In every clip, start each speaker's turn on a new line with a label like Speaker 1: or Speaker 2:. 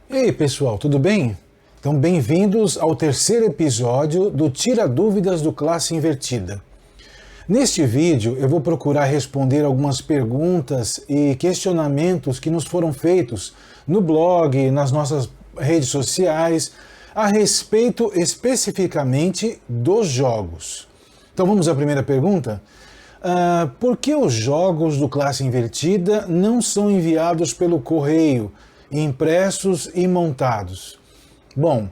Speaker 1: E aí, pessoal, tudo bem? Então, bem-vindos ao terceiro episódio do Tira Dúvidas do Classe Invertida. Neste vídeo, eu vou procurar responder algumas perguntas e questionamentos que nos foram feitos no blog, nas nossas redes sociais, a respeito especificamente dos jogos. Então, vamos à primeira pergunta? Por que os jogos do Classe Invertida não são enviados pelo correio, impressos e montados? Bom,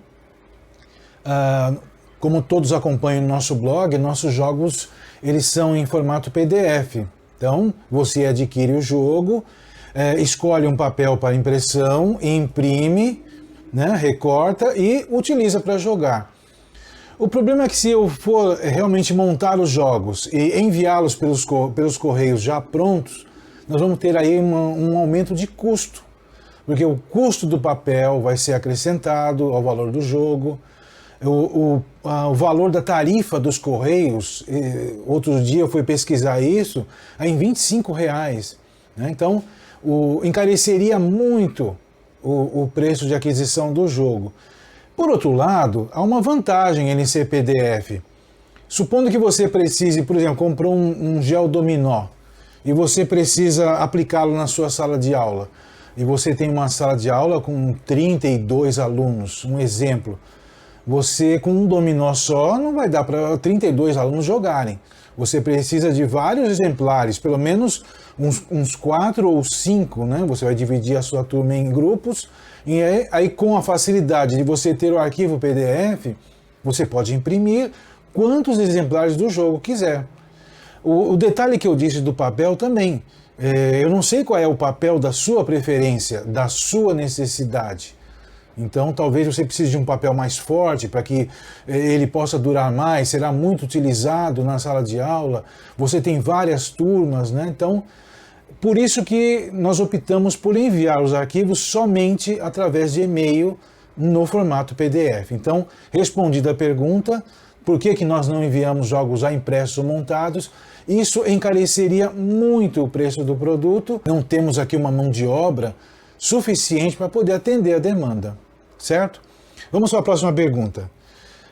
Speaker 1: como todos acompanham o nosso blog, nossos jogos eles são em formato PDF. Então, você adquire o jogo, escolhe um papel para impressão, imprime, né, recorta e utiliza para jogar. O problema é que se eu for realmente montar os jogos e enviá-los pelos correios já prontos, nós vamos ter aí um aumento de custo. Porque o custo do papel vai ser acrescentado ao valor do jogo, o valor da tarifa dos correios, outro dia eu fui pesquisar isso, é em R$25. Né? Então, encareceria muito o preço de aquisição do jogo. Por outro lado, há uma vantagem em ser PDF. Supondo que você precise, por exemplo, comprou um gel dominó e você precisa aplicá-lo na sua sala de aula. E você tem uma sala de aula com 32 alunos, um exemplo. Você, com um dominó só, não vai dar para 32 alunos jogarem. Você precisa de vários exemplares, pelo menos uns 4 ou 5, né? Você vai dividir a sua turma em grupos, e aí com a facilidade de você ter o arquivo PDF, você pode imprimir quantos exemplares do jogo quiser. O detalhe que eu disse do papel também, eu não sei qual é o papel da sua preferência, da sua necessidade. Então, talvez você precise de um papel mais forte para que ele possa durar mais, será muito utilizado na sala de aula. Você tem várias turmas, né? Então, por isso que nós optamos por enviar os arquivos somente através de e-mail no formato PDF. Então, respondida a pergunta, por que nós não enviamos jogos já impressos ou montados? Isso encareceria muito o preço do produto. Não temos aqui uma mão de obra suficiente para poder atender a demanda, certo? Vamos para a próxima pergunta.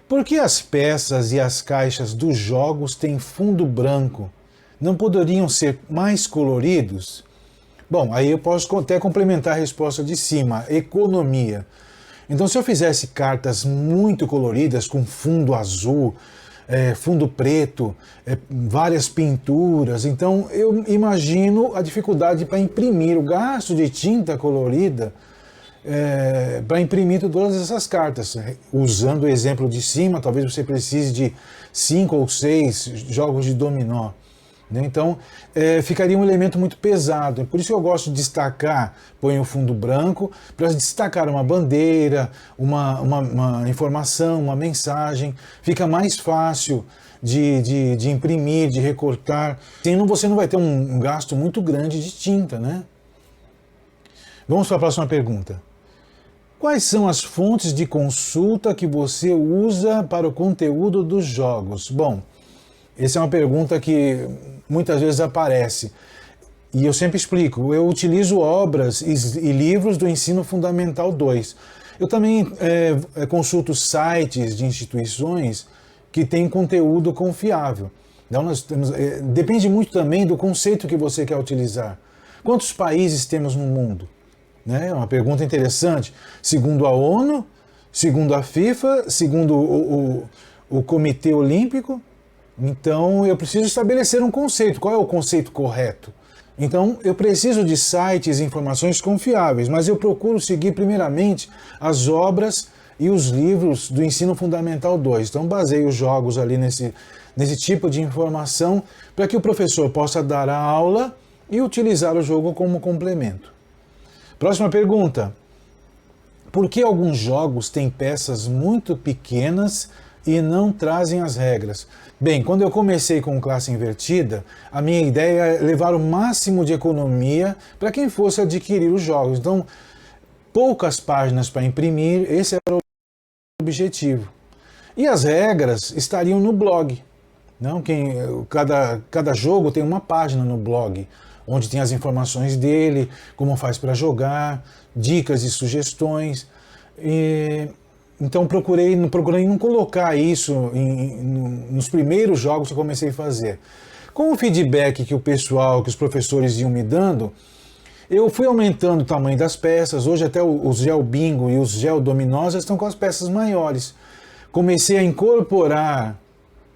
Speaker 1: Por que as peças e as caixas dos jogos têm fundo branco? Não poderiam ser mais coloridos? Bom, aí eu posso até complementar a resposta de cima, economia. Então, se eu fizesse cartas muito coloridas, com fundo azul, fundo preto, várias pinturas, então eu imagino a dificuldade para imprimir, o gasto de tinta colorida para imprimir todas essas cartas. Usando o exemplo de cima, talvez você precise de 5 ou 6 jogos de dominó. Então, ficaria um elemento muito pesado. Por isso eu gosto de destacar, ponho o fundo branco, para destacar uma bandeira, uma informação, uma mensagem. Fica mais fácil de imprimir, de recortar. Senão você não vai ter um gasto muito grande de tinta, né? Vamos para a próxima pergunta. Quais são as fontes de consulta que você usa para o conteúdo dos jogos? Bom, essa é uma pergunta que muitas vezes aparece. E eu sempre explico, eu utilizo obras e livros do Ensino Fundamental 2. Eu também consulto sites de instituições que têm conteúdo confiável. Então, depende muito também do conceito que você quer utilizar. Quantos países temos no mundo? É uma pergunta interessante. Segundo a ONU, segundo a FIFA, segundo o Comitê Olímpico. Então, eu preciso estabelecer um conceito. Qual é o conceito correto? Então, eu preciso de sites e informações confiáveis, mas eu procuro seguir primeiramente as obras e os livros do Ensino Fundamental 2. Então, baseio os jogos ali nesse tipo de informação para que o professor possa dar a aula e utilizar o jogo como complemento. Próxima pergunta. Por que alguns jogos têm peças muito pequenas e não trazem as regras? Bem, quando eu comecei com classe invertida, a minha ideia é levar o máximo de economia para quem fosse adquirir os jogos. Então, poucas páginas para imprimir, esse era o objetivo. E as regras estariam no blog. Não? Cada jogo tem uma página no blog, onde tem as informações dele, como faz para jogar, dicas e sugestões. Então procurei não colocar isso nos primeiros jogos que eu comecei a fazer. Com o feedback que os professores iam me dando, eu fui aumentando o tamanho das peças. Hoje até os Gel Bingo e os Gel Dominós estão com as peças maiores. Comecei a incorporar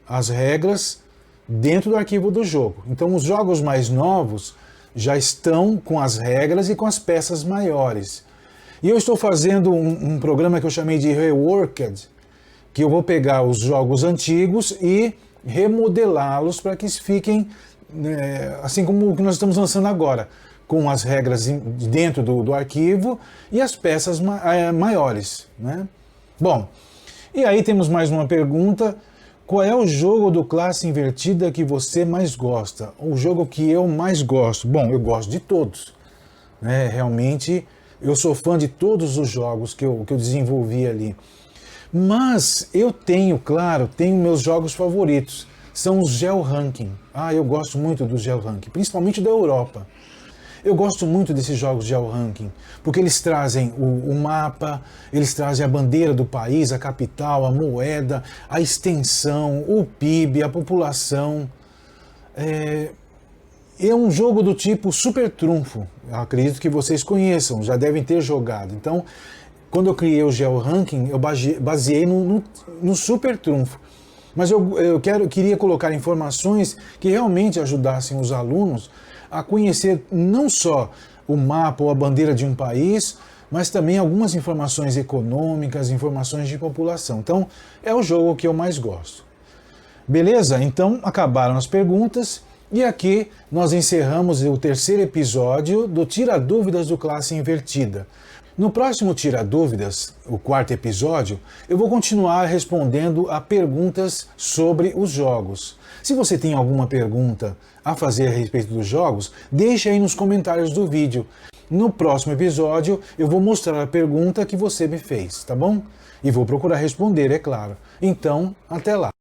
Speaker 1: as regras dentro do arquivo do jogo. Então os jogos mais novos já estão com as regras e com as peças maiores. E eu estou fazendo um programa que eu chamei de Reworked, que eu vou pegar os jogos antigos e remodelá-los para que fiquem assim como o que nós estamos lançando agora, com as regras dentro do arquivo e as peças maiores, né? Bom, e aí temos mais uma pergunta. Qual é o jogo do Classe Invertida que você mais gosta? O jogo que eu mais gosto? Bom, eu gosto de todos, né? Realmente, eu sou fã de todos os jogos que eu desenvolvi ali. Mas eu tenho meus jogos favoritos. São os Gel Ranking. Eu gosto muito do Gel Ranking, principalmente da Europa. Eu gosto muito desses jogos de Gel Ranking, porque eles trazem o mapa, eles trazem a bandeira do país, a capital, a moeda, a extensão, o PIB, a população. É um jogo do tipo Super Trunfo. Eu acredito que vocês conheçam, já devem ter jogado. Então, quando eu criei o Gel Ranking, eu baseei no Super Trunfo. Mas eu queria colocar informações que realmente ajudassem os alunos a conhecer não só o mapa ou a bandeira de um país, mas também algumas informações econômicas, informações de população. Então, é o jogo que eu mais gosto. Beleza? Então, acabaram as perguntas e aqui nós encerramos o terceiro episódio do Tira Dúvidas do Classe Invertida. No próximo Tira Dúvidas, o quarto episódio, eu vou continuar respondendo a perguntas sobre os jogos. Se você tem alguma pergunta a fazer a respeito dos jogos, deixe aí nos comentários do vídeo. No próximo episódio, eu vou mostrar a pergunta que você me fez, tá bom? E vou procurar responder, é claro. Então, até lá!